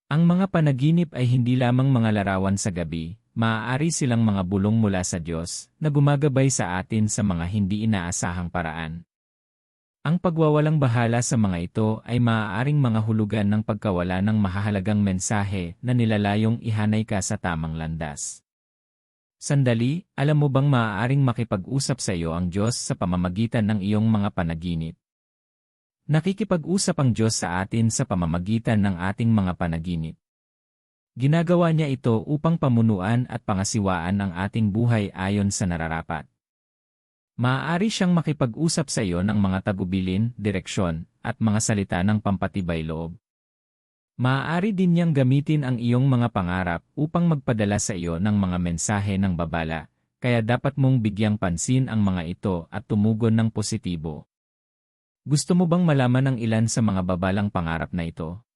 Ang mga panaginip ay hindi lamang mga larawan sa gabi, maaari silang mga bulong mula sa Diyos na gumagabay sa atin sa mga hindi inaasahang paraan. Ang pagwawalang bahala sa mga ito ay maaaring mga hulugan ng pagkawala ng mahahalagang mensahe na nilalayong ihanay ka sa tamang landas. Sandali, alam mo bang maaaring makipag-usap sa iyo ang Diyos sa pamamagitan ng iyong mga panaginip? Nakikipag-usap ang Diyos sa atin sa pamamagitan ng ating mga panaginip. Ginagawa niya ito upang pamunuan at pangasiwaan ang ating buhay ayon sa nararapat. Maaari siyang makipag-usap sa iyo ng mga tagubilin, direksyon, at mga salita ng pampatibay loob. Maaari din niyang gamitin ang iyong mga pangarap upang magpadala sa iyo ng mga mensahe ng babala, kaya dapat mong bigyang pansin ang mga ito at tumugon ng positibo. Gusto mo bang malaman ang ilan sa mga babalang pangarap na ito?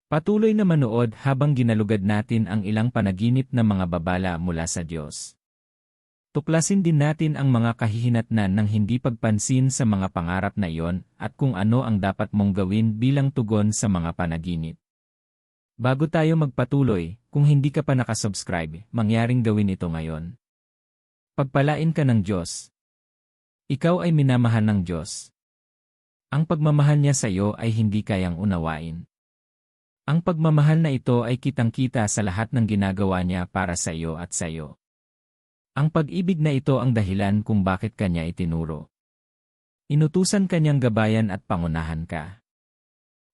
Patuloy na manood habang ginalugad natin ang ilang panaginip na mga babala mula sa Diyos. Tuklasin din natin ang mga kahihinatnan ng hindi pagpansin sa mga pangarap na iyon at kung ano ang dapat mong gawin bilang tugon sa mga panaginip. Bago tayo magpatuloy, kung hindi ka pa nakasubscribe, mangyaring gawin ito ngayon. Pagpalain ka ng Diyos. Ikaw ay minamahal ng Diyos. Ang pagmamahal niya sa iyo ay hindi kayang unawain. Ang pagmamahal na ito ay kitang-kita sa lahat ng ginagawa niya para sa iyo at sa iyo. Ang pag-ibig na ito ang dahilan kung bakit kanya itinuro. Inutusan kanyang gabayan at pangunahan ka.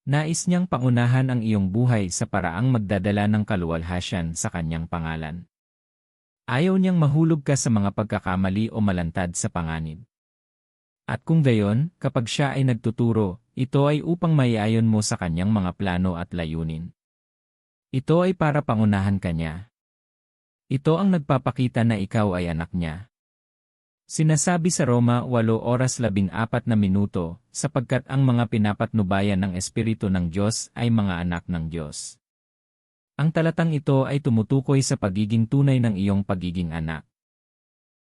Nais niyang pangunahan ang iyong buhay sa paraang magdadala ng kaluwalhasyan sa kanyang pangalan. Ayaw niyang mahulog ka sa mga pagkakamali o malantad sa panganib. At kung gayon, kapag siya ay nagtuturo, ito ay upang maiayon mo sa kanyang mga plano at layunin. Ito ay para pangunahan kanya. Ito ang nagpapakita na ikaw ay anak niya. Sinasabi sa Roma 8:14, sapagkat ang mga pinapatnubayan ng Espiritu ng Diyos ay mga anak ng Diyos. Ang talatang ito ay tumutukoy sa pagiging tunay ng iyong pagiging anak.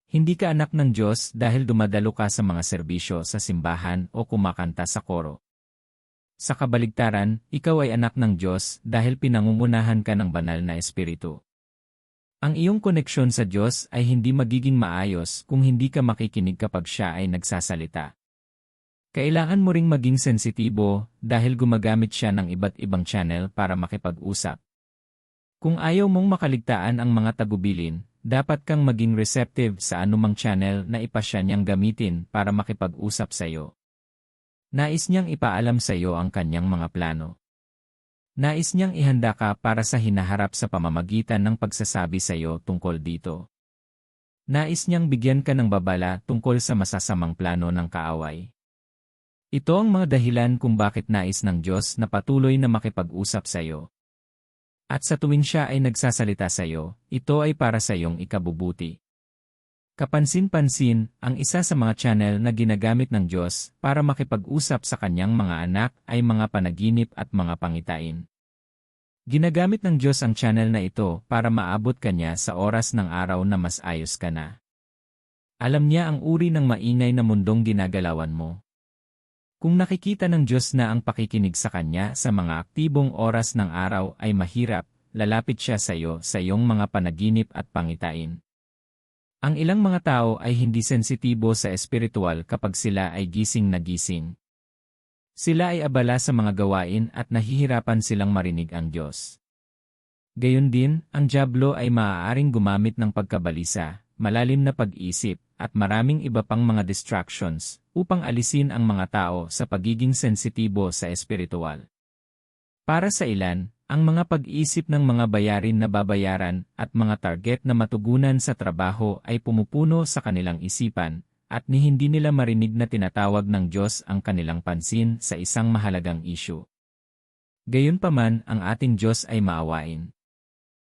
Hindi ka anak ng Diyos dahil dumadalo ka sa mga serbisyo sa simbahan o kumakanta sa koro. Sa kabaligtaran, ikaw ay anak ng Diyos dahil pinangungunahan ka ng banal na Espiritu. Ang iyong koneksyon sa Diyos ay hindi magiging maayos kung hindi ka makikinig kapag siya ay nagsasalita. Kailangan mo ring maging sensitibo dahil gumagamit siya ng iba't ibang channel para makipag-usap. Kung ayaw mong makaligtaan ang mga tagubilin, dapat kang maging receptive sa anumang channel na ipasya niyang gamitin para makipag-usap sa iyo. Nais niyang ipaalam sa iyo ang kanyang mga plano. Nais niyang ihanda ka para sa hinaharap sa pamamagitan ng pagsasabi sa iyo tungkol dito. Nais niyang bigyan ka ng babala tungkol sa masasamang plano ng kaaway. Ito ang mga dahilan kung bakit nais ng Diyos na patuloy na makipag-usap sa iyo. At sa tuwing siya ay nagsasalita sa iyo, ito ay para sa iyong ikabubuti. Kapansin-pansin, ang isa sa mga channel na ginagamit ng Diyos para makipag-usap sa kanyang mga anak ay mga panaginip at mga pangitain. Ginagamit ng Diyos ang channel na ito para maabot kanya sa oras ng araw na mas ayos ka na. Alam niya ang uri ng maingay na mundong ginagalawan mo. Kung nakikita ng Diyos na ang pakikinig sa kanya sa mga aktibong oras ng araw ay mahirap, lalapit siya sa iyo sa iyong mga panaginip at pangitain. Ang ilang mga tao ay hindi sensitibo sa espiritual kapag sila ay gising na gising. Sila ay abala sa mga gawain at nahihirapan silang marinig ang Diyos. Gayon din, ang dyablo ay maaaring gumamit ng pagkabalisa, malalim na pag-isip, at maraming iba pang mga distractions upang alisin ang mga tao sa pagiging sensitibo sa espiritual. Para sa ilan, ang mga pag-isip ng mga bayarin na babayaran at mga target na matugunan sa trabaho ay pumupuno sa kanilang isipan, at ni hindi nila marinig na tinatawag ng Diyos ang kanilang pansin sa isang mahalagang issue. Gayunpaman, ang ating Diyos ay maawain.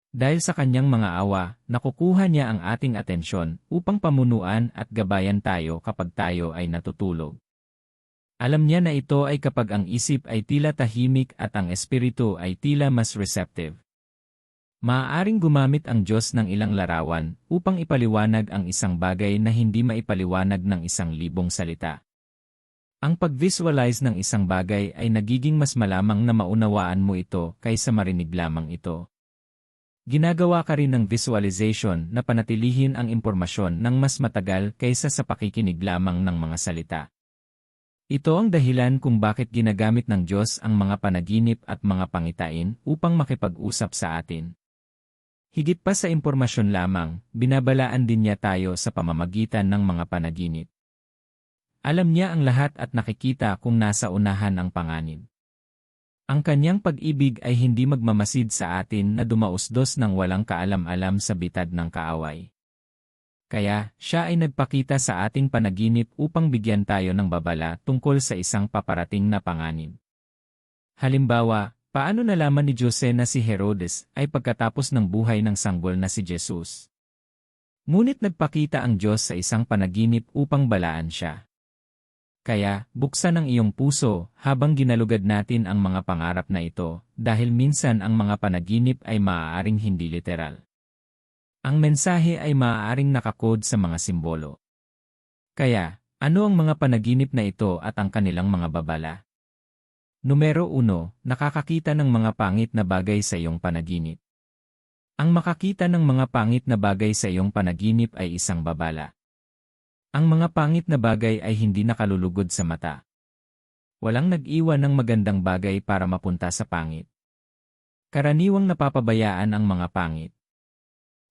Dahil sa kanyang mga awa, nakukuha niya ang ating atensyon upang pamunuan at gabayan tayo kapag tayo ay natutulog. Alam niya na ito ay kapag ang isip ay tila tahimik at ang espiritu ay tila mas receptive. Maaaring gumamit ang Diyos ng ilang larawan upang ipaliwanag ang isang bagay na hindi maipaliwanag ng 1,000 salita. Ang pag-visualize ng isang bagay ay nagiging mas malamang na maunawaan mo ito kaysa marinig lamang ito. Ginagawa ka rin ng visualization na panatilihin ang impormasyon ng mas matagal kaysa sa pakikinig lamang ng mga salita. Ito ang dahilan kung bakit ginagamit ng Diyos ang mga panaginip at mga pangitain upang makipag-usap sa atin. Higit pa sa impormasyon lamang, binabalaan din niya tayo sa pamamagitan ng mga panaginip. Alam niya ang lahat at nakikita kung nasa unahan ang panganib. Ang kanyang pag-ibig ay hindi magmamasid sa atin na dumausdos ng walang kaalam-alam sa bitad ng kaaway. Kaya, siya ay nagpakita sa ating panaginip upang bigyan tayo ng babala tungkol sa isang paparating na panganib. Halimbawa, paano nalaman ni Jose na si Herodes ay pagkatapos ng buhay ng sanggol na si Jesus? Ngunit nagpakita ang Diyos sa isang panaginip upang balaan siya. Kaya, buksan ang iyong puso habang ginalugad natin ang mga pangarap na ito dahil minsan ang mga panaginip ay maaaring hindi literal. Ang mensahe ay maaaring nakakode sa mga simbolo. Kaya, ano ang mga panaginip na ito at ang kanilang mga babala? Numero 1, nakakakita ng mga pangit na bagay sa iyong panaginip. Ang makakita ng mga pangit na bagay sa iyong panaginip ay isang babala. Ang mga pangit na bagay ay hindi nakalulugod sa mata. Walang nag-iwan ng magandang bagay para mapunta sa pangit. Karaniwang napapabayaan ang mga pangit.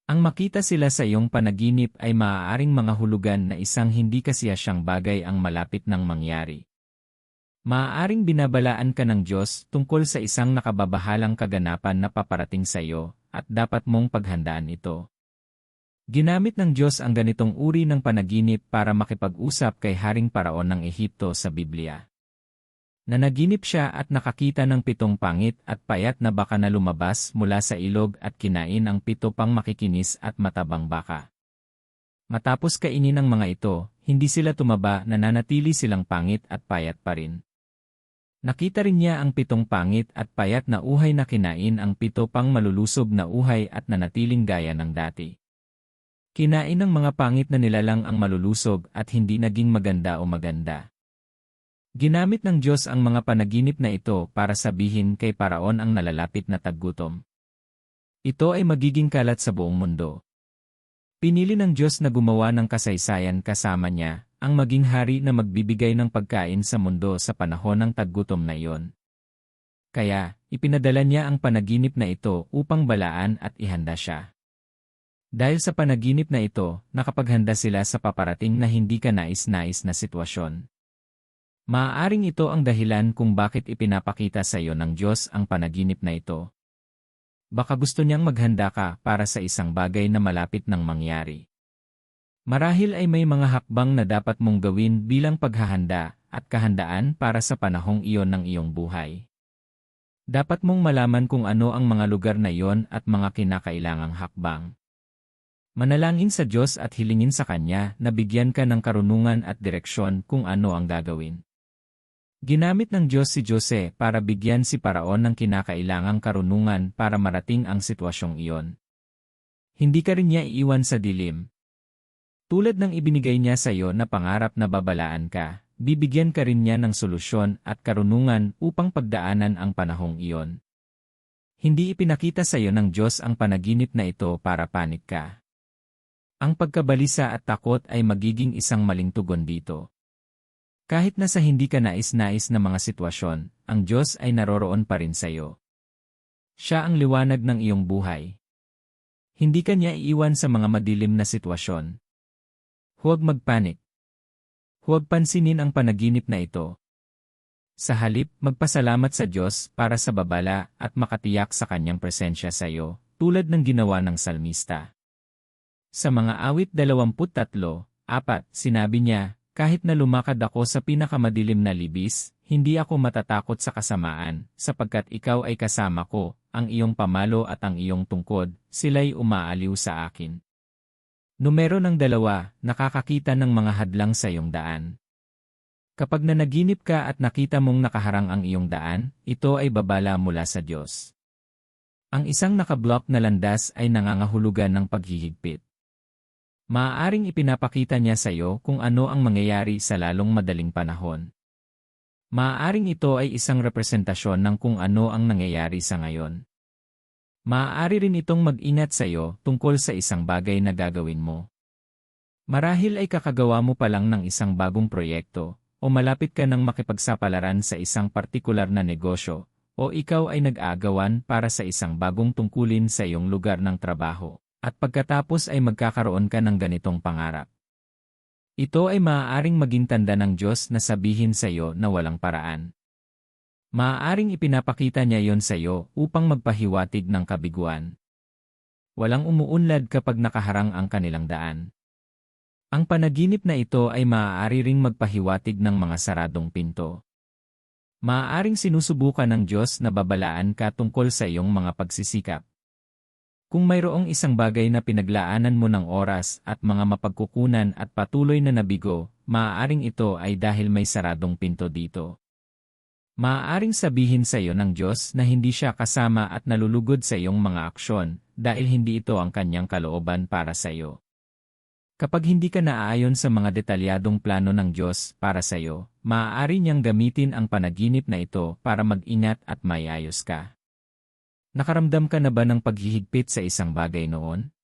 Ang makita sila sa iyong panaginip ay maaaring mga hulugan na isang hindi kasiyasyang bagay ang malapit nang mangyari. Maaaring binabalaan ka ng Diyos tungkol sa isang nakababahalang kaganapan na paparating sa iyo at dapat mong paghandaan ito. Ginamit ng Diyos ang ganitong uri ng panaginip para makipag-usap kay Haring Paraon ng Ehipto sa Biblia. Nanaginip siya at nakakita ng 7 pangit at payat na baka na lumabas mula sa ilog at kinain ang 7 pang makikinis at matabang baka. Matapos kainin ng mga ito, hindi sila tumaba, nananatili silang pangit at payat pa rin. Nakita rin niya ang 7 pangit at payat na uhay na kinain ang 7 pang malulusob na uhay at nanatiling gaya ng dati. Kinain ng mga pangit na nilalang ang malulusob at hindi naging maganda o maganda. Ginamit ng Diyos ang mga panaginip na ito para sabihin kay Paraon ang nalalapit na taggutom. Ito ay magiging kalat sa buong mundo. Pinili ng Diyos na gumawa ng kasaysayan kasama niya, ang maging hari na magbibigay ng pagkain sa mundo sa panahon ng taggutom na iyon. Kaya, ipinadala niya ang panaginip na ito upang balaan at ihanda siya. Dahil sa panaginip na ito, nakapaghanda sila sa paparating na hindi ka nais-nais na sitwasyon. Maaaring ito ang dahilan kung bakit ipinapakita sa iyo ng Diyos ang panaginip na ito. Baka gusto niyang maghanda ka para sa isang bagay na malapit nang mangyari. Marahil ay may mga hakbang na dapat mong gawin bilang paghahanda at kahandaan para sa panahong iyon ng iyong buhay. Dapat mong malaman kung ano ang mga lugar na iyon at mga kinakailangang hakbang. Manalangin sa Diyos at hilingin sa Kanya na bigyan ka ng karunungan at direksyon kung ano ang gagawin. Ginamit ng Diyos si Jose para bigyan si Paraon ng kinakailangang karunungan para marating ang sitwasyong iyon. Hindi ka rin niya iiwan sa dilim. Tulad ng ibinigay niya sa iyo na pangarap na babalaan ka, bibigyan ka rin niya ng solusyon at karunungan upang pagdaanan ang panahong iyon. Hindi ipinakita sa iyo ng Diyos ang panaginip na ito para panik ka. Ang pagkabalisa at takot ay magiging isang maling tugon dito. Kahit na sa hindi ka nais-nais na mga sitwasyon, ang Diyos ay naroroon pa rin sa iyo. Siya ang liwanag ng iyong buhay. Hindi ka niya iiwan sa mga madilim na sitwasyon. Huwag magpanik. Huwag pansinin ang panaginip na ito. Sa halip, magpasalamat sa Diyos para sa babala at makatiyak sa Kanyang presensya sa iyo, tulad ng ginawa ng salmista. Sa mga awit 23:4, sinabi niya, kahit na lumakad ako sa pinakamadilim na libis, hindi ako matatakot sa kasamaan, sapagkat ikaw ay kasama ko, ang iyong pamalo at ang iyong tungkod, sila'y umaaliw sa akin. Numero 2, nakakakita ng mga hadlang sa iyong daan. Kapag nanaginip ka at nakita mong nakaharang ang iyong daan, ito ay babala mula sa Diyos. Ang isang nakablock na landas ay nangangahulugan ng paghihigpit. Maaaring ipinapakita niya sa iyo kung ano ang mangyayari sa lalong madaling panahon. Maaaring ito ay isang representasyon ng kung ano ang nangyayari sa ngayon. Maaari rin itong mag-ingat sa iyo tungkol sa isang bagay na gagawin mo. Marahil ay kakagawa mo pa lang ng isang bagong proyekto, o malapit ka ng makipagsapalaran sa isang partikular na negosyo, o ikaw ay nag-aagawan para sa isang bagong tungkulin sa iyong lugar ng trabaho, at pagkatapos ay magkakaroon ka ng ganitong pangarap. Ito ay maaaring maging tanda ng Diyos na sabihin sa iyo na walang paraan. Maaaring ipinapakita niya yon sa iyo upang magpahiwatig ng kabiguan. Walang umuunlad kapag nakaharang ang kanilang daan. Ang panaginip na ito ay maaari ring magpahiwatig ng mga saradong pinto. Maaaring sinusubukan ng Diyos na babalaan ka tungkol sa iyong mga pagsisikap. Kung mayroong isang bagay na pinaglaanan mo ng oras at mga mapagkukunan at patuloy na nabigo, maaaring ito ay dahil may saradong pinto dito. Maaaring sabihin sa iyo ng Diyos na hindi siya kasama at nalulugod sa iyong mga aksyon dahil hindi ito ang kanyang kalooban para sa iyo. Kapag hindi ka naaayon sa mga detalyadong plano ng Diyos para sa iyo, maaari niyang gamitin ang panaginip na ito para mag-ingat at mayayos ka. Nakaramdam ka na ba ng paghihigpit sa isang bagay noon?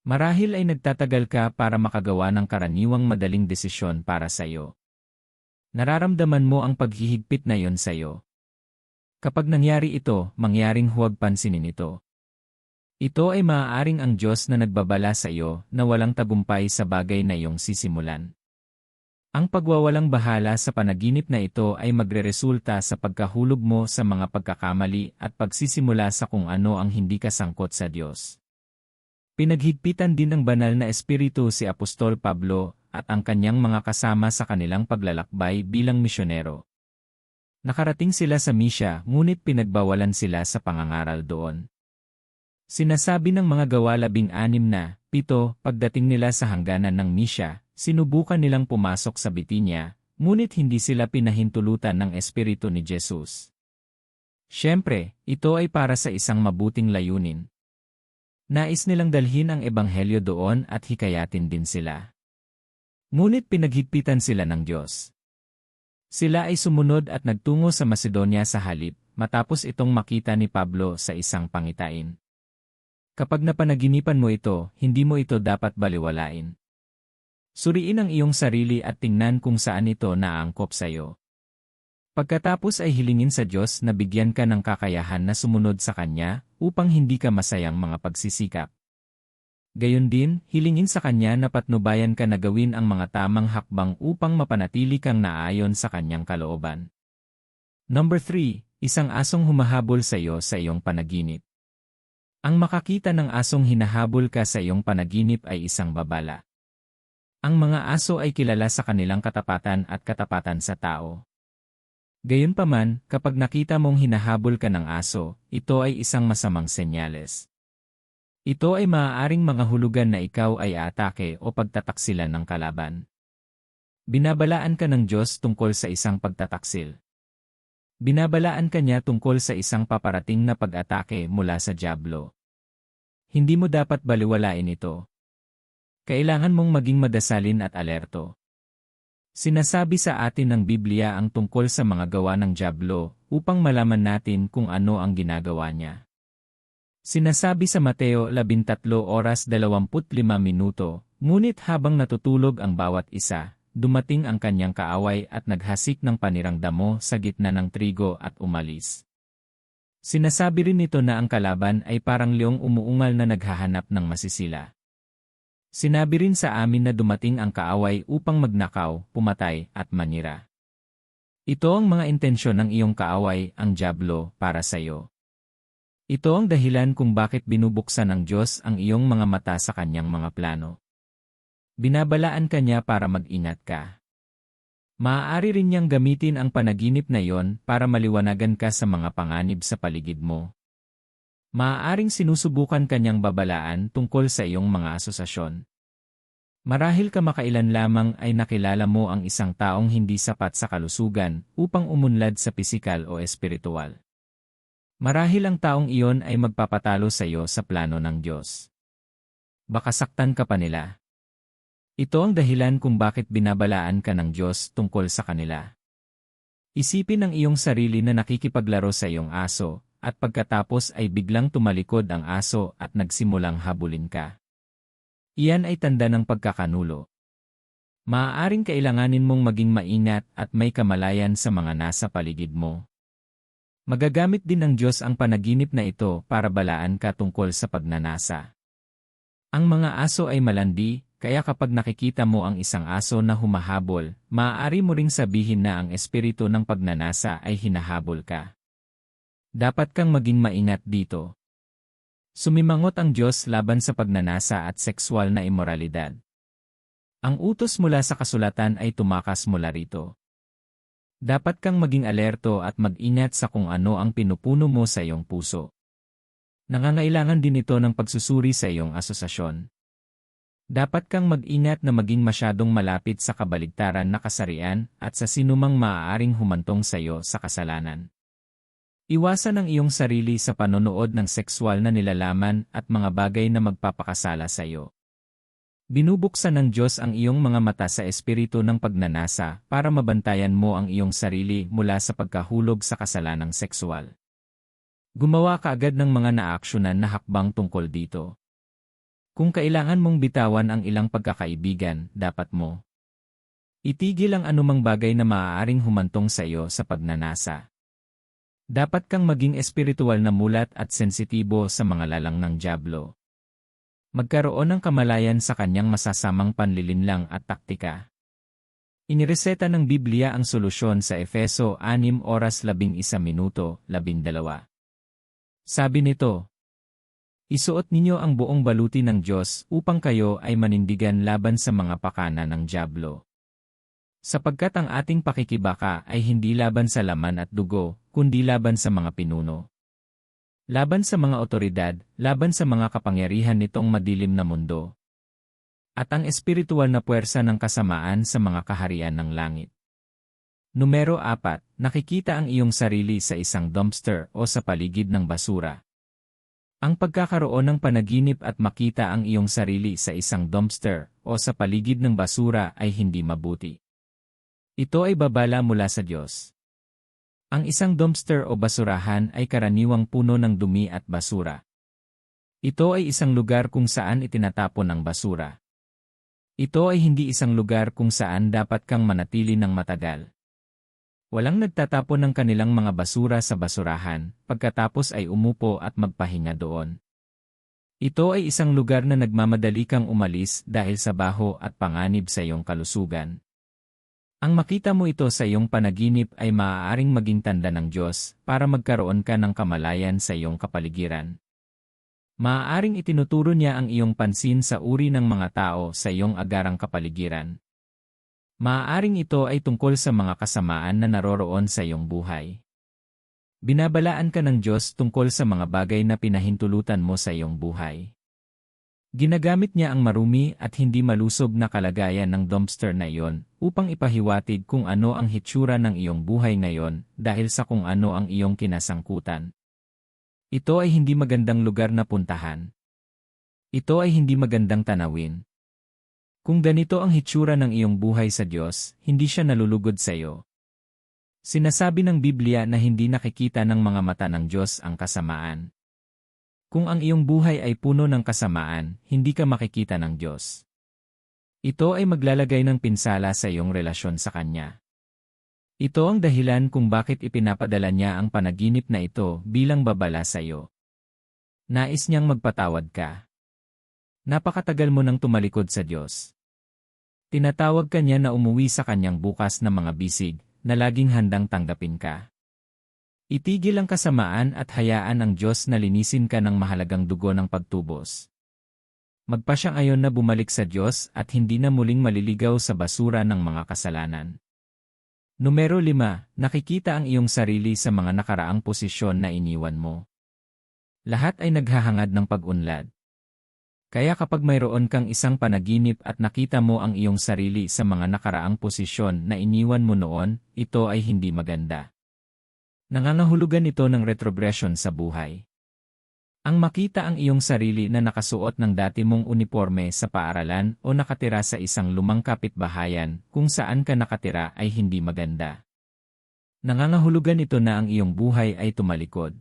Marahil ay nagtatagal ka para makagawa ng karaniwang madaling desisyon para sa iyo. Nararamdaman mo ang paghihigpit na yon sa iyo. Kapag nangyari ito, mangyaring huwag pansinin ito. Ito ay maaaring ang Diyos na nagbabala sa iyo na walang tagumpay sa bagay na iyong sisimulan. Ang pagwawalang bahala sa panaginip na ito ay magreresulta sa pagkahulog mo sa mga pagkakamali at pagsisimula sa kung ano ang hindi kasangkot sa Diyos. Pinaghigpitan din ng banal na espiritu si Apostol Pablo at ang kanyang mga kasama sa kanilang paglalakbay bilang misyonero. Nakarating sila sa Misya ngunit pinagbawalan sila sa pangangaral doon. Sinasabi ng mga Gawa 16:7, pagdating nila sa hangganan ng Misya, sinubukan nilang pumasok sa Bitinya, ngunit hindi sila pinahintulutan ng Espiritu ni Jesus. Siyempre, ito ay para sa isang mabuting layunin. Nais nilang dalhin ang Ebanghelyo doon at hikayatin din sila. Ngunit pinaghigpitan sila ng Diyos. Sila ay sumunod at nagtungo sa Macedonia sa halip, matapos itong makita ni Pablo sa isang pangitain. Kapag napanaginipan mo ito, hindi mo ito dapat baliwalain. Suriin ang iyong sarili at tingnan kung saan ito naangkop sa iyo. Pagkatapos ay hilingin sa Diyos na bigyan ka ng kakayahan na sumunod sa Kanya upang hindi ka masayang mga pagsisikap. Gayon din, hilingin sa Kanya na patnubayan ka na gawin ang mga tamang hakbang upang mapanatili kang naayon sa Kanyang kalooban. Number 3. Isang asong humahabol sa iyo sa iyong panaginip. Ang makakita ng asong hinahabol ka sa iyong panaginip ay isang babala. Ang mga aso ay kilala sa kanilang katapatan at katapatan sa tao. Gayunpaman, kapag nakita mong hinahabol ka ng aso, ito ay isang masamang senyales. Ito ay maaaring mga hulugan na ikaw ay aatake o pagtataksilan ng kalaban. Binabalaan ka ng Diyos tungkol sa isang pagtataksil. Binabalaan ka niya tungkol sa isang paparating na pag-atake mula sa dyablo. Hindi mo dapat baliwalain ito. Kailangan mong maging madasalin at alerto. Sinasabi sa atin ng Biblia ang tungkol sa mga gawa ng dyablo upang malaman natin kung ano ang ginagawa niya. Sinasabi sa Mateo 13:25, ngunit habang natutulog ang bawat isa, dumating ang kanyang kaaway at naghasik ng panirang damo sa gitna ng trigo at umalis. Sinasabi rin nito na ang kalaban ay parang leong umuungal na naghahanap ng masisila. Sinabi rin sa amin na dumating ang kaaway upang magnakaw, pumatay, at manira. Ito ang mga intensyon ng iyong kaaway, ang dyablo, para sa iyo. Ito ang dahilan kung bakit binubuksan ng Diyos ang iyong mga mata sa kanyang mga plano. Binabalaan ka niya para mag-ingat ka. Maaari rin niyang gamitin ang panaginip na iyon para maliwanagan ka sa mga panganib sa paligid mo. Maaaring sinusubukan kanyang babalaan tungkol sa iyong mga asosasyon. Marahil kamakailan lamang ay nakilala mo ang isang taong hindi sapat sa kalusugan upang umunlad sa pisikal o espiritual. Marahil ang taong iyon ay magpapatalo sa iyo sa plano ng Diyos. Baka saktan ka pa nila. Ito ang dahilan kung bakit binabalaan ka ng Diyos tungkol sa kanila. Isipin ang iyong sarili na nakikipaglaro sa iyong aso, at pagkatapos ay biglang tumalikod ang aso at nagsimulang habulin ka. Iyan ay tanda ng pagkakanulo. Maaaring kailanganin mong maging maingat at may kamalayan sa mga nasa paligid mo. Magagamit din ng Diyos ang panaginip na ito para balaan ka tungkol sa pagnanasa. Ang mga aso ay malandi, kaya kapag nakikita mo ang isang aso na humahabol, maaari mo ring sabihin na ang espiritu ng pagnanasa ay hinahabol ka. Dapat kang maging maingat dito. Sumimangot ang Diyos laban sa pagnanasa at sexual na imoralidad. Ang utos mula sa kasulatan ay tumakas mula rito. Dapat kang maging alerto at mag-ingat sa kung ano ang pinupuno mo sa iyong puso. Nangangailangan din ito ng pagsusuri sa iyong asosasyon. Dapat kang mag-ingat na maging masyadong malapit sa kabaligtaran na kasarian at sa sinumang maaaring humantong sa iyo sa kasalanan. Iwasan ang iyong sarili sa panonood ng sexual na nilalaman at mga bagay na magpapakasala sa iyo. Binubuksan ng Diyos ang iyong mga mata sa espiritu ng pagnanasa para mabantayan mo ang iyong sarili mula sa pagkahulog sa kasalanang sexual. Gumawa ka agad ng mga naaksyonan na hakbang tungkol dito. Kung kailangan mong bitawan ang ilang pagkakaibigan, dapat mo itigil ang anumang bagay na maaaring humantong sa iyo sa pagnanasa. Dapat kang maging espiritual na mulat at sensitibo sa mga lalang ng dyablo. Magkaroon ng kamalayan sa kanyang masasamang panlilinlang at taktika. Inireseta ng Biblia ang solusyon sa Efeso 6:11-12. Sabi nito, isuot ninyo ang buong baluti ng Diyos upang kayo ay manindigan laban sa mga pakana ng dyablo. Sapagkat ang ating pakikibaka ay hindi laban sa laman at dugo, kundi laban sa mga pinuno. Laban sa mga otoridad, laban sa mga kapangyarihan nitong madilim na mundo. At ang espiritual na puwersa ng kasamaan sa mga kaharian ng langit. Numero 4, nakikita ang iyong sarili sa isang dumpster o sa paligid ng basura. Ang pagkakaroon ng panaginip at makita ang iyong sarili sa isang dumpster o sa paligid ng basura ay hindi mabuti. Ito ay babala mula sa Diyos. Ang isang dumpster o basurahan ay karaniwang puno ng dumi at basura. Ito ay isang lugar kung saan itinatapon ang basura. Ito ay hindi isang lugar kung saan dapat kang manatili ng matagal. Walang nagtatapon ng kanilang mga basura sa basurahan, pagkatapos ay umupo at magpahinga doon. Ito ay isang lugar na nagmamadali kang umalis dahil sa baho at panganib sa iyong kalusugan. Ang makita mo ito sa iyong panaginip ay maaaring maging tanda ng Diyos para magkaroon ka ng kamalayan sa iyong kapaligiran. Maaaring itinuturo niya ang iyong pansin sa uri ng mga tao sa iyong agarang kapaligiran. Maaaring ito ay tungkol sa mga kasamaan na naroroon sa iyong buhay. Binabalaan ka ng Diyos tungkol sa mga bagay na pinahintulutan mo sa iyong buhay. Ginagamit niya ang marumi at hindi malusog na kalagayan ng dumpster na iyon upang ipahiwatig kung ano ang hitsura ng iyong buhay ngayon dahil sa kung ano ang iyong kinasangkutan. Ito ay hindi magandang lugar na puntahan. Ito ay hindi magandang tanawin. Kung ganito ang hitsura ng iyong buhay sa Diyos, hindi siya nalulugod sa iyo. Sinasabi ng Biblia na hindi nakikita ng mga mata ng Diyos ang kasamaan. Kung ang iyong buhay ay puno ng kasamaan, hindi ka makikita ng Diyos. Ito ay maglalagay ng pinsala sa iyong relasyon sa Kanya. Ito ang dahilan kung bakit ipinapadala niya ang panaginip na ito bilang babala sa iyo. Nais niyang magpatawad ka. Napakatagal mo nang tumalikod sa Diyos. Tinatawag ka niya na umuwi sa Kanyang bukas na mga bisig, na laging handang tanggapin ka. Itigil ang kasamaan at hayaan ang Diyos na linisin ka ng mahalagang dugo ng pagtubos. Magpasya ngayon na bumalik sa Diyos at hindi na muling maliligaw sa basura ng mga kasalanan. Numero 5, nakikita ang iyong sarili sa mga nakaraang posisyon na iniwan mo. Lahat ay naghahangad ng pag-unlad. Kaya kapag mayroon kang isang panaginip at nakita mo ang iyong sarili sa mga nakaraang posisyon na iniwan mo noon, ito ay hindi maganda. Nangangahulugan ito ng retrogression sa buhay. Ang makita ang iyong sarili na nakasuot ng dati mong uniforme sa paaralan o nakatira sa isang lumang kapitbahayan kung saan ka nakatira ay hindi maganda. Nangangahulugan ito na ang iyong buhay ay tumalikod.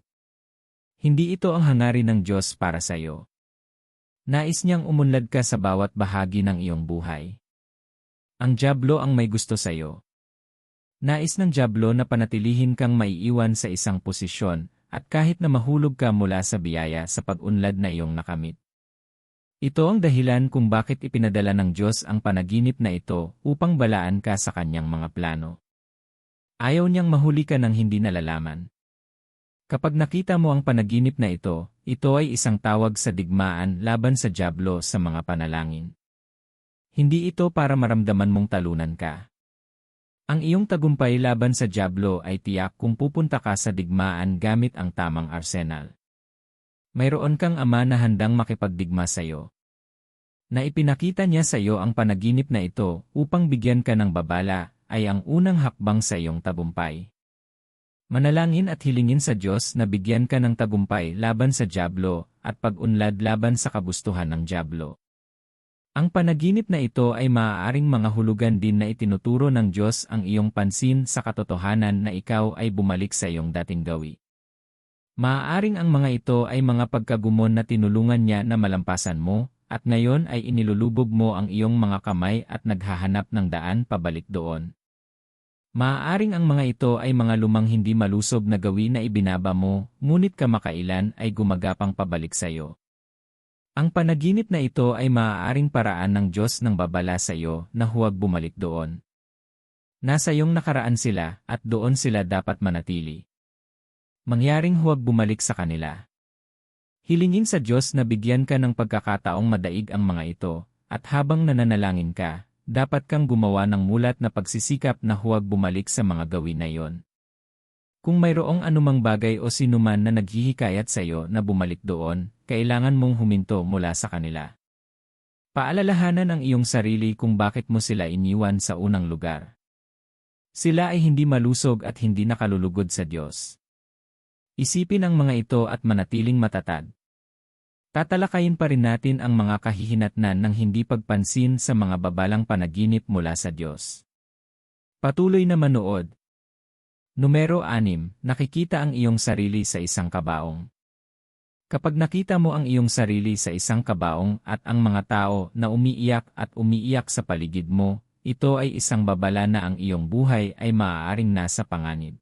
Hindi ito ang hangarin ng Diyos para sa iyo. Nais niyang umunlad ka sa bawat bahagi ng iyong buhay. Ang dyablo ang may gusto sa iyo. Nais ng dyablo na panatilihin kang maiiwan sa isang posisyon, at kahit na mahulog ka mula sa biyaya sa pag-unlad na iyong nakamit. Ito ang dahilan kung bakit ipinadala ng Diyos ang panaginip na ito upang balaan ka sa kanyang mga plano. Ayaw niyang mahuli ka ng hindi nalalaman. Kapag nakita mo ang panaginip na ito ay isang tawag sa digmaan laban sa dyablo sa mga panalangin. Hindi ito para maramdaman mong talunan ka. Ang iyong tagumpay laban sa dyablo ay tiyak kung pupunta ka sa digmaan gamit ang tamang arsenal. Mayroon kang ama na handang makipagdigma sa iyo. Na ipinakita niya sa iyo ang panaginip na ito upang bigyan ka ng babala, ay ang unang hakbang sa iyong tagumpay. Manalangin at hilingin sa Diyos na bigyan ka ng tagumpay laban sa dyablo at pag-unlad laban sa kagustuhan ng dyablo. Ang panaginip na ito ay maaaring mga hulugan din na itinuturo ng Diyos ang iyong pansin sa katotohanan na ikaw ay bumalik sa iyong dating gawi. Maaaring ang mga ito ay mga pagkagumon na tinulungan niya na malampasan mo, at ngayon ay inilulubog mo ang iyong mga kamay at naghahanap ng daan pabalik doon. Maaaring ang mga ito ay mga lumang hindi malusob na gawi na ibinaba mo, ngunit kamakailan ay gumagapang pabalik sa iyo. Ang panaginip na ito ay maaaring paraan ng Diyos ng babala sa iyo na huwag bumalik doon. Nasa iyong nakaraan sila at doon sila dapat manatili. Mangyaring huwag bumalik sa kanila. Hilingin sa Diyos na bigyan ka ng pagkakataong madaig ang mga ito, at habang nananalangin ka, dapat kang gumawa ng mulat na pagsisikap na huwag bumalik sa mga gawin na iyon. Kung mayroong anumang bagay o sinuman na naghihikayat sa iyo na bumalik doon, kailangan mong huminto mula sa kanila. Paalalahanan ang iyong sarili kung bakit mo sila iniwan sa unang lugar. Sila ay hindi malusog at hindi nakalulugod sa Diyos. Isipin ang mga ito at manatiling matatag. Tatalakayin pa rin natin ang mga kahihinatnan ng hindi pagpansin sa mga babalang panaginip mula sa Diyos. Patuloy na manood. Numero 6, nakikita ang iyong sarili sa isang kabaong. Kapag nakita mo ang iyong sarili sa isang kabaong at ang mga tao na umiiyak sa paligid mo, ito ay isang babala na ang iyong buhay ay maaaring nasa panganib.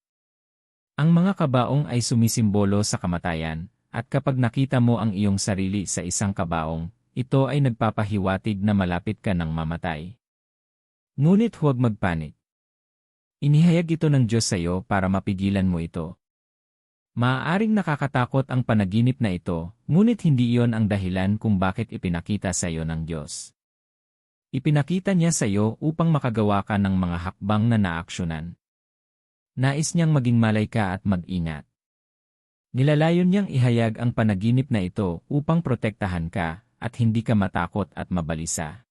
Ang mga kabaong ay sumisimbolo sa kamatayan, at kapag nakita mo ang iyong sarili sa isang kabaong, ito ay nagpapahiwatig na malapit ka ng mamatay. Ngunit huwag magpanik. Inihayag ito ng Diyos sa iyo para mapigilan mo ito. Maaaring nakakatakot ang panaginip na ito, ngunit hindi iyon ang dahilan kung bakit ipinakita sa iyo ng Diyos. Ipinakita niya sa iyo upang makagawa ka ng mga hakbang na naaksyonan. Nais niyang maging malay ka at mag-ingat. Nilalayon niyang ihayag ang panaginip na ito upang protektahan ka at hindi ka matakot at mabalisa.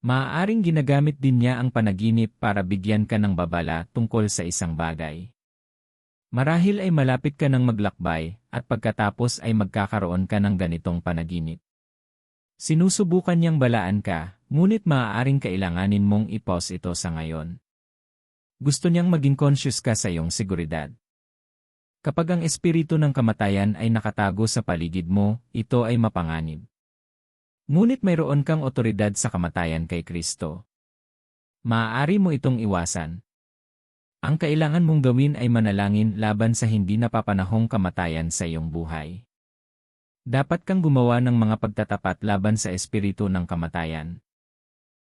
Maaaring ginagamit din niya ang panaginip para bigyan ka ng babala tungkol sa isang bagay. Marahil ay malapit ka ng maglakbay at pagkatapos ay magkakaroon ka ng ganitong panaginip. Sinusubukan niyang balaan ka, ngunit maaaring kailanganin mong i-pause ito sa ngayon. Gusto niyang maging conscious ka sa iyong seguridad. Kapag ang espiritu ng kamatayan ay nakatago sa paligid mo, ito ay mapanganib. Ngunit mayroon kang otoridad sa kamatayan kay Kristo. Maaari mo itong iwasan. Ang kailangan mong gawin ay manalangin laban sa hindi napapanahong kamatayan sa iyong buhay. Dapat kang gumawa ng mga pagtatapat laban sa espiritu ng kamatayan.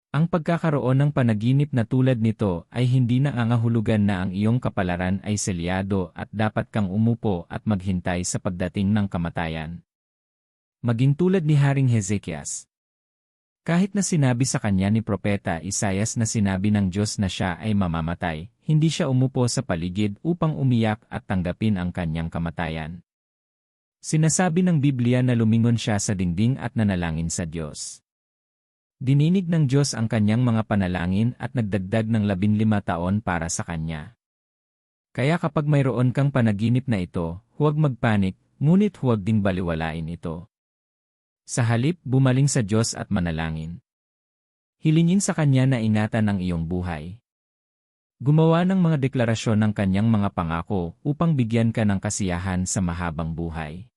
Ang pagkakaroon ng panaginip na tulad nito ay hindi nangangahulugan na ang iyong kapalaran ay selyado at dapat kang umupo at maghintay sa pagdating ng kamatayan. Maging tulad ni Haring Hezekias. Kahit na sinabi sa kanya ni Propeta Isaias na sinabi ng Diyos na siya ay mamamatay, hindi siya umupo sa paligid upang umiyak at tanggapin ang kanyang kamatayan. Sinasabi ng Biblia na lumingon siya sa dingding at nanalangin sa Diyos. Dininig ng Diyos ang kanyang mga panalangin at nagdagdag ng 15 taon para sa kanya. Kaya kapag mayroon kang panaginip na ito, huwag magpanik, ngunit huwag ding baliwalain ito. Sa halip, bumaling sa Diyos at manalangin. Hilingin sa Kanya na ingatan ang iyong buhay. Gumawa ng mga deklarasyon ng kanyang mga pangako upang bigyan ka ng kasiyahan sa mahabang buhay.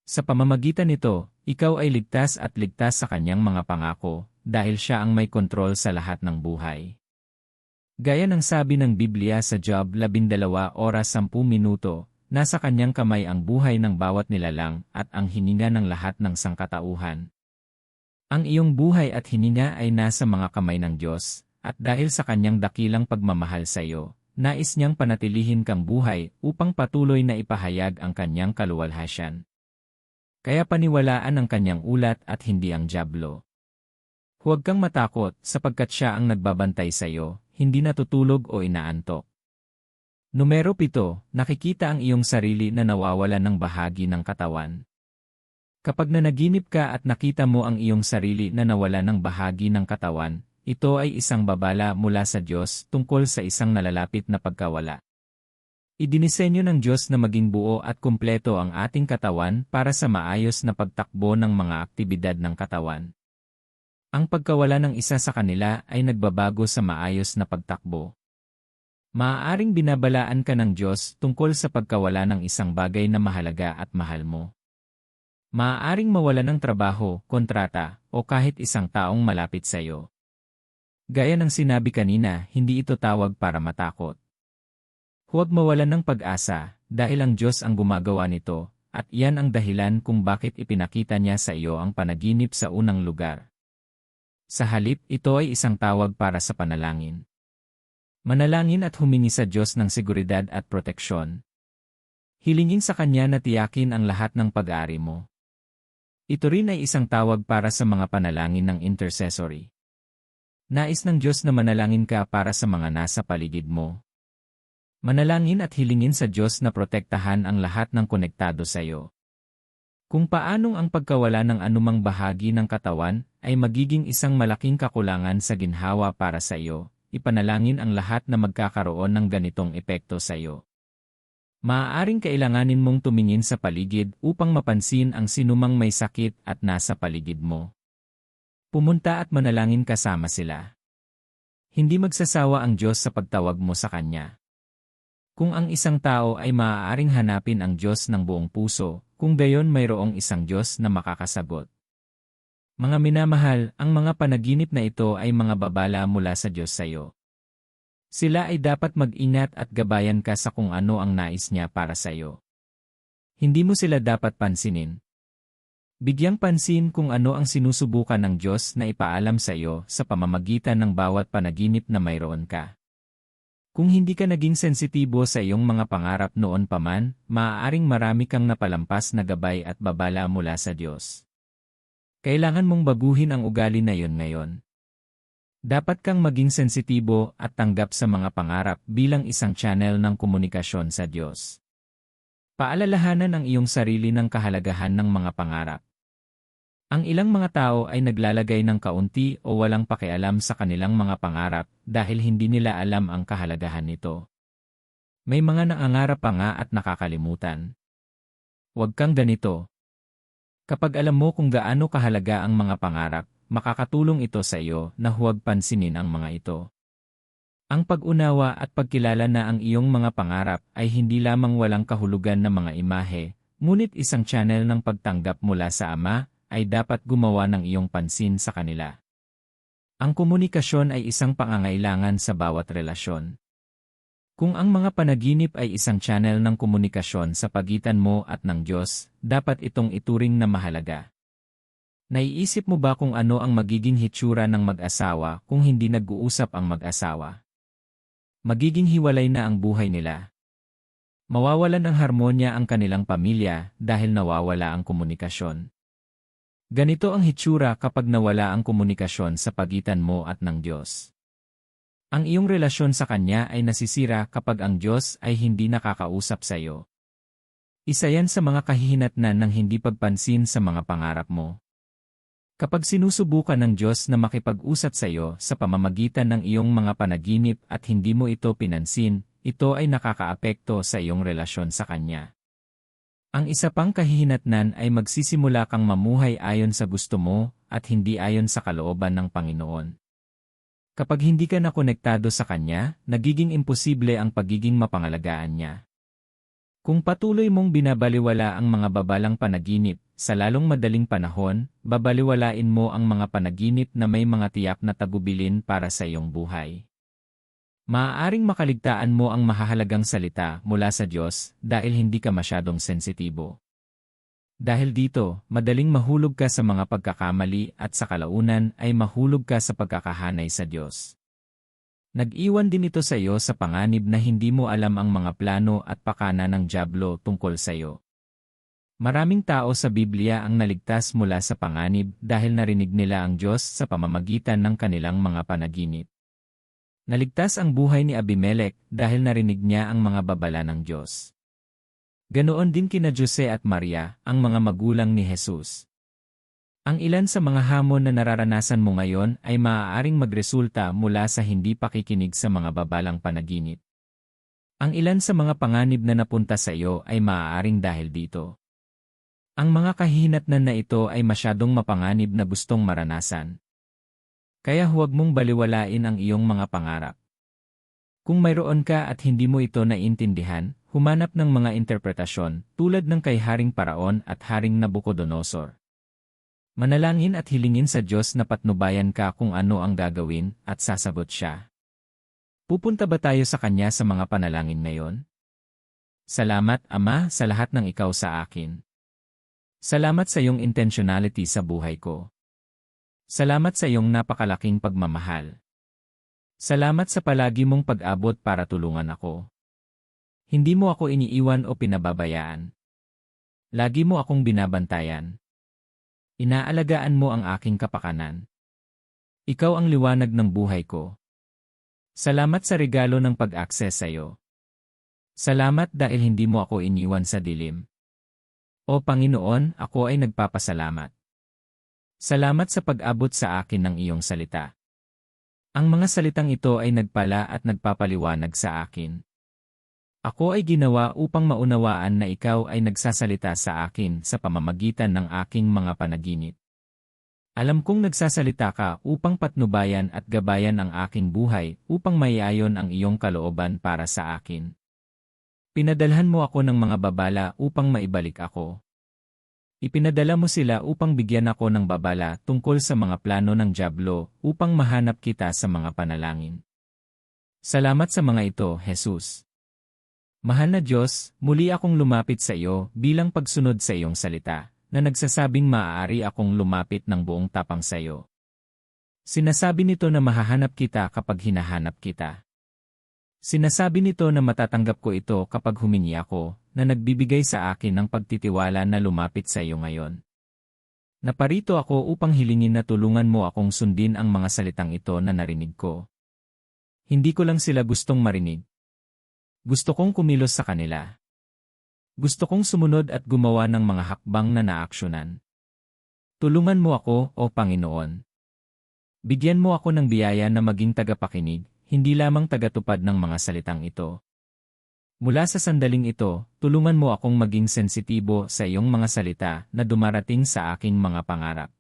Sa pamamagitan nito, ikaw ay ligtas at ligtas sa kanyang mga pangako, dahil siya ang may kontrol sa lahat ng buhay. Gaya ng sabi ng Biblia sa Job 12:10, nasa kanyang kamay ang buhay ng bawat nilalang at ang hininga ng lahat ng sangkatauhan. Ang iyong buhay at hininga ay nasa mga kamay ng Diyos, at dahil sa kanyang dakilang pagmamahal sa iyo, nais niyang panatilihin kang buhay upang patuloy na ipahayag ang kanyang kaluwalhasyan. Kaya paniwalaan ang kanyang ulat at hindi ang dyablo. Huwag kang matakot sapagkat siya ang nagbabantay sa iyo, hindi natutulog o inaantok. Numero 7, nakikita ang iyong sarili na nawawalan ng bahagi ng katawan. Kapag nanaginip ka at nakita mo ang iyong sarili na nawala ng bahagi ng katawan, ito ay isang babala mula sa Diyos tungkol sa isang nalalapit na pagkawala. Idinisenyo ng Diyos na maging buo at kumpleto ang ating katawan para sa maayos na pagtakbo ng mga aktibidad ng katawan. Ang pagkawala ng isa sa kanila ay nagbabago sa maayos na pagtakbo. Maaaring binabalaan ka ng Diyos tungkol sa pagkawala ng isang bagay na mahalaga at mahal mo. Maaaring mawala ng trabaho, kontrata, o kahit isang taong malapit sa iyo. Gaya ng sinabi kanina, hindi ito tawag para matakot. Huwag mawalan ng pag-asa, dahil ang Diyos ang gumagawa nito, at iyan ang dahilan kung bakit ipinakita niya sa iyo ang panaginip sa unang lugar. Sa halip, ito ay isang tawag para sa panalangin. Manalangin at humingi sa Diyos ng seguridad at proteksyon. Hilingin sa Kanya na tiyakin ang lahat ng pag-aari mo. Ito rin ay isang tawag para sa mga panalangin ng intercessory. Nais ng Diyos na manalangin ka para sa mga nasa paligid mo. Manalangin at hilingin sa Diyos na protektahan ang lahat ng konektado sa iyo. Kung paanong ang pagkawala ng anumang bahagi ng katawan ay magiging isang malaking kakulangan sa ginhawa para sa iyo, ipanalangin ang lahat na magkakaroon ng ganitong epekto sa iyo. Maaaring kailanganin mong tumingin sa paligid upang mapansin ang sinumang may sakit at nasa paligid mo. Pumunta at manalangin kasama sila. Hindi magsasawa ang Diyos sa pagtawag mo sa Kanya. Kung ang isang tao ay maaaring hanapin ang Diyos ng buong puso, kung gayon mayroong isang Diyos na makakasagot. Mga minamahal, ang mga panaginip na ito ay mga babala mula sa Diyos sa iyo. Sila ay dapat mag-ingat at gabayan ka sa kung ano ang nais niya para sa iyo. Hindi mo sila dapat pansinin. Bigyang pansin kung ano ang sinusubukan ng Diyos na ipaalam sa iyo sa pamamagitan ng bawat panaginip na mayroon ka. Kung hindi ka naging sensitibo sa iyong mga pangarap noon pa man, maaaring marami kang napalampas na gabay at babala mula sa Diyos. Kailangan mong baguhin ang ugali na yon ngayon. Dapat kang maging sensitibo at tanggap sa mga pangarap bilang isang channel ng komunikasyon sa Diyos. Paalalahanan ang iyong sarili ng kahalagahan ng mga pangarap. Ang ilang mga tao ay naglalagay ng kaunti o walang pakialam sa kanilang mga pangarap dahil hindi nila alam ang kahalagahan nito. May mga nangangarap pa nga at nakakalimutan. Huwag kang ganito. Kapag alam mo kung gaano kahalaga ang mga pangarap, makakatulong ito sa iyo na huwag pansinin ang mga ito. Ang pag-unawa at pagkilala na ang iyong mga pangarap ay hindi lamang walang kahulugan na mga imahe, ngunit isang channel ng pagtanggap mula sa Ama, ay dapat gumawa ng iyong pansin sa kanila. Ang komunikasyon ay isang pangangailangan sa bawat relasyon. Kung ang mga panaginip ay isang channel ng komunikasyon sa pagitan mo at ng Diyos, dapat itong ituring na mahalaga. Naiisip mo ba kung ano ang magiging hitsura ng mag-asawa kung hindi nag-uusap ang mag-asawa? Magiging hiwalay na ang buhay nila. Mawawalan ng harmonya ang kanilang pamilya dahil nawawala ang komunikasyon. Ganito ang hitsura kapag nawala ang komunikasyon sa pagitan mo at ng Diyos. Ang iyong relasyon sa Kanya ay nasisira kapag ang Diyos ay hindi nakakausap sa iyo. Isa yan sa mga kahihinatnan ng hindi pagpansin sa mga pangarap mo. Kapag sinusubukan ng Diyos na makipag-usap sa iyo sa pamamagitan ng iyong mga panaginip at hindi mo ito pinansin, ito ay nakakaapekto sa iyong relasyon sa Kanya. Ang isa pang kahihinatnan ay magsisimula kang mamuhay ayon sa gusto mo at hindi ayon sa kalooban ng Panginoon. Kapag hindi ka na konektado sa Kanya, nagiging imposible ang pagiging mapangalagaan niya. Kung patuloy mong binabaliwala ang mga babalang panaginip, sa lalong madaling panahon, babaliwalain mo ang mga panaginip na may mga tiyak na tagubilin para sa iyong buhay. Maaaring makaligtaan mo ang mahahalagang salita mula sa Diyos dahil hindi ka masyadong sensitibo. Dahil dito, madaling mahulog ka sa mga pagkakamali at sa kalaunan ay mahulog ka sa pagkakahanay sa Diyos. Nag-iwan din ito sa iyo sa panganib na hindi mo alam ang mga plano at pakana ng dyablo tungkol sa iyo. Maraming tao sa Biblia ang naligtas mula sa panganib dahil narinig nila ang Diyos sa pamamagitan ng kanilang mga panaginip. Naligtas ang buhay ni Abimelech dahil narinig niya ang mga babala ng Diyos. Ganoon din kina Jose at Maria, ang mga magulang ni Jesus. Ang ilan sa mga hamon na nararanasan mo ngayon ay maaaring magresulta mula sa hindi pakikinig sa mga babalang panaginip. Ang ilan sa mga panganib na napunta sa iyo ay maaaring dahil dito. Ang mga kahihinatnan na ito ay masyadong mapanganib na gustong maranasan. Kaya huwag mong baliwalain ang iyong mga pangarap. Kung mayroon ka at hindi mo ito naiintindihan, humanap ng mga interpretasyon tulad ng kay Haring Paraon at Haring Nabucodonosor. Manalangin at hilingin sa Diyos na patnubayan ka kung ano ang gagawin at sasagot siya. Pupunta ba tayo sa Kanya sa mga panalangin ngayon? Salamat, Ama, sa lahat ng ikaw sa akin. Salamat sa iyong intentionality sa buhay ko. Salamat sa iyong napakalaking pagmamahal. Salamat sa palagi mong pag-abot para tulungan ako. Hindi mo ako iniiwan o pinababayaan. Lagi mo akong binabantayan. Inaalagaan mo ang aking kapakanan. Ikaw ang liwanag ng buhay ko. Salamat sa regalo ng pag-access sa iyo. Salamat dahil hindi mo ako iniwan sa dilim. O Panginoon, ako ay nagpapasalamat. Salamat sa pag-abot sa akin ng iyong salita. Ang mga salitang ito ay nagpala at nagpapaliwanag sa akin. Ako ay ginawa upang maunawaan na ikaw ay nagsasalita sa akin sa pamamagitan ng aking mga panaginip. Alam kong nagsasalita ka upang patnubayan at gabayan ang aking buhay upang maiayon ang iyong kalooban para sa akin. Pinadalhan mo ako ng mga babala upang maibalik ako. Ipinadala mo sila upang bigyan ako ng babala tungkol sa mga plano ng dyablo upang mahanap kita sa mga panalangin. Salamat sa mga ito, Jesus. Mahal na Diyos, muli akong lumapit sa iyo bilang pagsunod sa iyong salita, na nagsasabing maaari akong lumapit ng buong tapang sa iyo. Sinasabi nito na mahahanap kita kapag hinahanap kita. Sinasabi nito na matatanggap ko ito kapag humingi ako, na nagbibigay sa akin ng pagtitiwala na lumapit sa iyo ngayon. Naparito ako upang hilingin na tulungan mo akong sundin ang mga salitang ito na narinig ko. Hindi ko lang sila gustong marinig. Gusto kong kumilos sa kanila. Gusto kong sumunod at gumawa ng mga hakbang na naaksyonan. Tulungan mo ako, O Panginoon. Bigyan mo ako ng biyaya na maging tagapakinig, hindi lamang tagatupad ng mga salitang ito. Mula sa sandaling ito, tulungan mo akong maging sensitibo sa iyong mga salita na dumarating sa aking mga pangarap.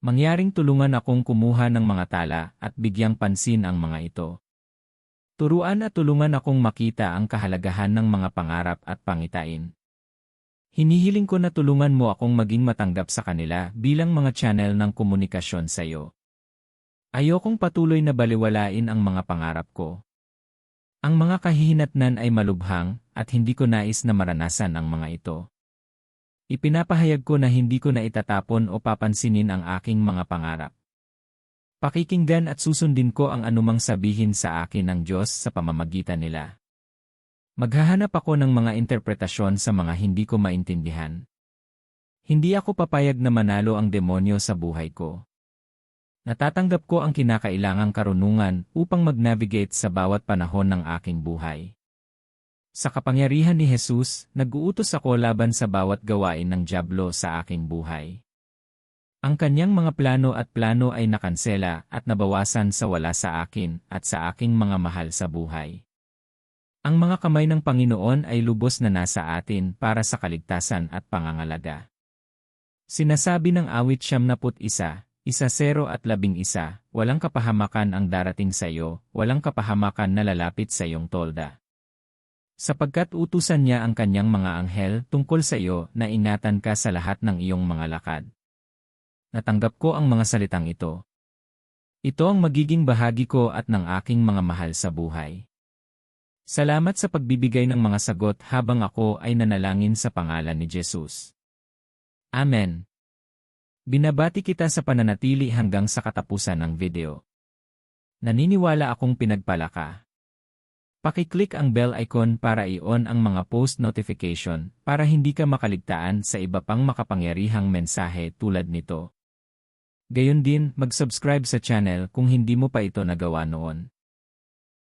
Mangyaring tulungan akong kumuha ng mga tala at bigyang pansin ang mga ito. Turuan at tulungan akong makita ang kahalagahan ng mga pangarap at pangitain. Hinihiling ko na tulungan mo akong maging matanggap sa kanila bilang mga channel ng komunikasyon sa iyo. Ayokong patuloy na baliwalain ang mga pangarap ko. Ang mga kahihinatnan ay malubhang at hindi ko nais na maranasan ang mga ito. Ipinapahayag ko na hindi ko na itatapon o papansinin ang aking mga pangarap. Pakikinggan at susundin ko ang anumang sabihin sa akin ng Diyos sa pamamagitan nila. Maghahanap ako ng mga interpretasyon sa mga hindi ko maintindihan. Hindi ako papayag na manalo ang demonyo sa buhay ko. Natatanggap ko ang kinakailangang karunungan upang mag-navigate sa bawat panahon ng aking buhay. Sa kapangyarihan ni Jesus, nag-uutos ako laban sa bawat gawain ng dyablo sa aking buhay. Ang kanyang mga plano ay nakansela at nabawasan sa wala sa akin at sa aking mga mahal sa buhay. Ang mga kamay ng Panginoon ay lubos na nasa atin para sa kaligtasan at pangangalaga. Sinasabi ng awit 71, 1:11, walang kapahamakan ang darating sa iyo, walang kapahamakan na lalapit sa iyong tolda. Sapagkat utusan niya ang kanyang mga anghel tungkol sa iyo na ingatan ka sa lahat ng iyong mga lakad. Natanggap ko ang mga salitang ito. Ito ang magiging bahagi ko at ng aking mga mahal sa buhay. Salamat sa pagbibigay ng mga sagot habang ako ay nanalangin sa pangalan ni Jesus. Amen. Binabati kita sa pananatili hanggang sa katapusan ng video. Naniniwala akong pinagpala ka. Pakiclick ang bell icon para i-on ang mga post notification para hindi ka makaligtaan sa iba pang makapangyarihang mensahe tulad nito. Gayon din, mag-subscribe sa channel kung hindi mo pa ito nagawa noon.